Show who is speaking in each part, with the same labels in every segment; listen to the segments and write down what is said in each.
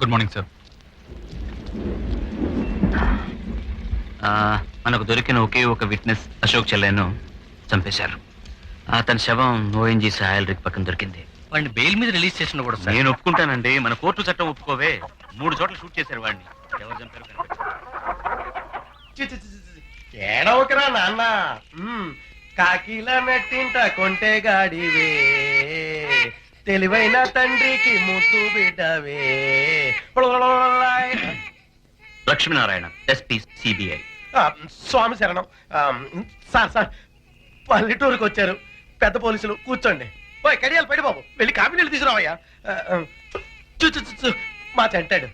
Speaker 1: Good morning sir.
Speaker 2: మనకు దొరికిన ఒకే ఒక విట్నెస్ అశోక్ చెల్లెను చంపేశారు. అతని శవం ఓఎన్జీ సాయల్ రిక్ పక్కన దొరికింది.
Speaker 3: వాడిని బెయిల్ మీద రిలీజ్ చేసిన కూడా సార్.
Speaker 2: నేను ఒప్పుకుంటానండి, మన కోర్టు చట్టం ఒప్పుకోవే. 3 చోట్ల షూట్ చేశారు వాడిని. ఎవరు చంపారు
Speaker 4: ఏడవకరా నాన్న. కాకిలా మెట్టింట కొంటే గాడివే, తెలివైన తండ్రికి ముద్దు బిడ్డవే.
Speaker 2: Lakshminarayana, SP CBI.
Speaker 4: స్వామి శరణం. సార్ సార్, పల్లెటూరుకి వచ్చారు పెద్ద పోలీసులు. కూర్చోండి. పోయి కడియాలు పడి బాబు, వెళ్ళి కాపీ నీళ్ళు తీసుకురావయ్యా. చూ మా చెంటాడు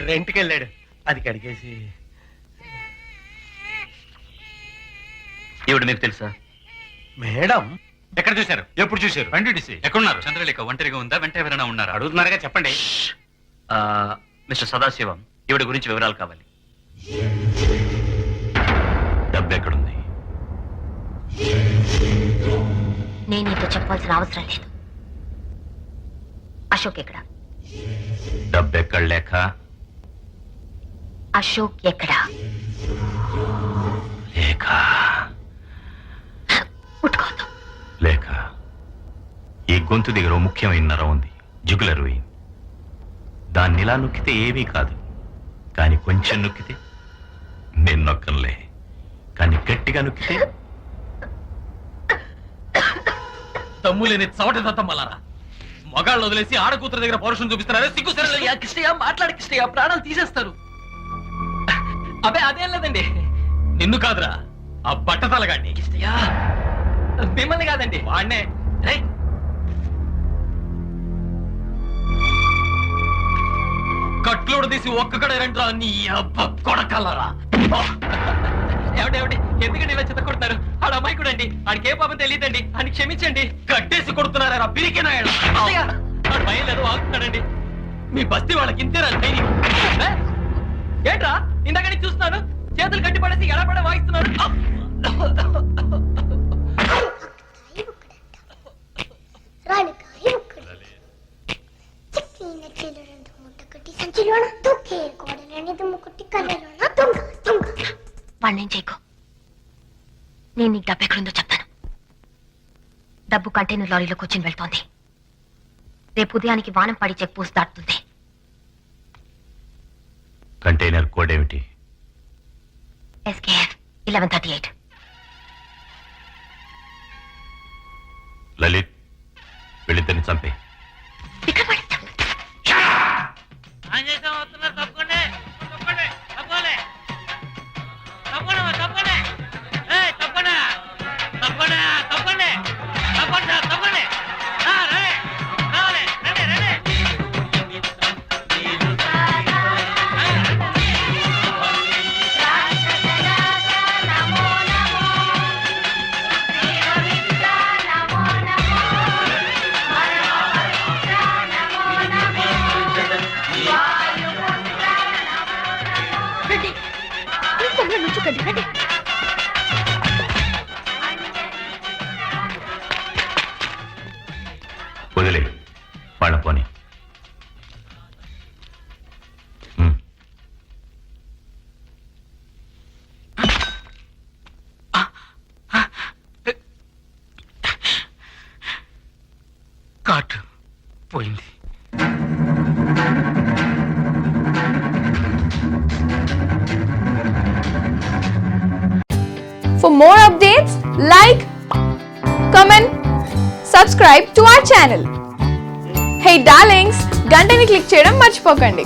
Speaker 4: రెంట్కి వెళ్ళాడు, అది కడిగేసి.
Speaker 2: ఈవిడ మీకు తెలుసా?
Speaker 4: మేడం.
Speaker 3: ఎక్కడ చూశారు? ఎప్పుడు చూశారు?
Speaker 1: వెంటడిసి ఎక్కడున్నారు? చంద్రలేఖ ఒంటరిగా ఉందా? వెంట ఎవరైనా ఉన్నారా?
Speaker 3: అడుగుతున్నారుగా, చెప్పండి.
Speaker 2: మిస్టర్ సదాశివం, ఈవిడ గురించి వివరాలు కావాలి.
Speaker 1: డబ్బు ఎక్కడుంది?
Speaker 5: నేను నీతో చెప్పాల్సిన అవసరం లేదు. అశోక్ ఎక్కడ?
Speaker 1: డబ్బు ఎక్కడ లేక?
Speaker 5: అశోక్ ఎక్కడ?
Speaker 1: లేక
Speaker 5: ముట్టుకోవద్దు.
Speaker 1: లేక. ఈ గొంతు దగ్గర ఓ ముఖ్యమైన నరం ఉంది, జుగులర్ వెయిన్. దాన్ని ఇలా నొక్కితే ఏమీ కాదు, కానీ కొంచెం నొక్కితే నేను నొక్కనులే, కానీ గట్టిగా నొక్కితే.
Speaker 3: తమ్ములేని చవట దత్తమ్మలారా, మగాళ్ళు వదిలేసి ఆడకూతురు దగ్గర పౌరుషం చూపిస్తున్నారే. సిగ్గు సరే కిష్టయ్య, మాట్లాడి కిష్టయ్య, ప్రాణాలు తీసేస్తారు. అదే అదేం లేదండి, నిన్ను కాదురా ఆ బట్టతలగాడిని. కిష్టయ్య మిమ్మల్ని కాదండి, వాడినే. కట్లోడు తీసి ఒక్కడే రంట్రా నీ అబ్బ కొడకల్లరా. ఏమిటి ఎందుకండి ఇలా చిత్త కొడుతున్నారు? ఆడ అమ్మాయి కూడా అండి, ఆడికి ఏ పాపం తెలియదండి, అని క్షమించండి. కట్టేసి కొడుతున్నారా పిరికినాయడు. భయం లేదు, ఆగుతున్నాడండి. మీ బస్తీ వాళ్ళకి ఇంతేరా ధైర్యం? ఏంట్రా ఇందాక చూస్తున్నాను, చేతులు కట్టి పడేసి ఎడపడ వాయిస్తున్నారు.
Speaker 5: వాణ్ణేం చేయకు. నేను నీకు డబ్బు ఎక్కడుందో చెప్తాను. డబ్బు కంటైనర్ లారీలో కూర్చుని వెళ్తోంది. రేపు ఉదయానికి వానం పడి చెక్ పోస్ట్ దాటుతుంది.
Speaker 1: కంటైనర్ కోడ్ ఏమిటి?
Speaker 5: SKF 1138.
Speaker 1: లలిత్, వెళ్ళిద్దని చంపే.
Speaker 5: ఇక్కడ పడేస్తాం.
Speaker 1: వదిలే వాళ్ళ పోనీ.
Speaker 3: కాట్ పోయింది.
Speaker 6: For more updates, like, comment, subscribe to our channel. Hey darlings, గంటని click చేయడం మర్చిపోకండి.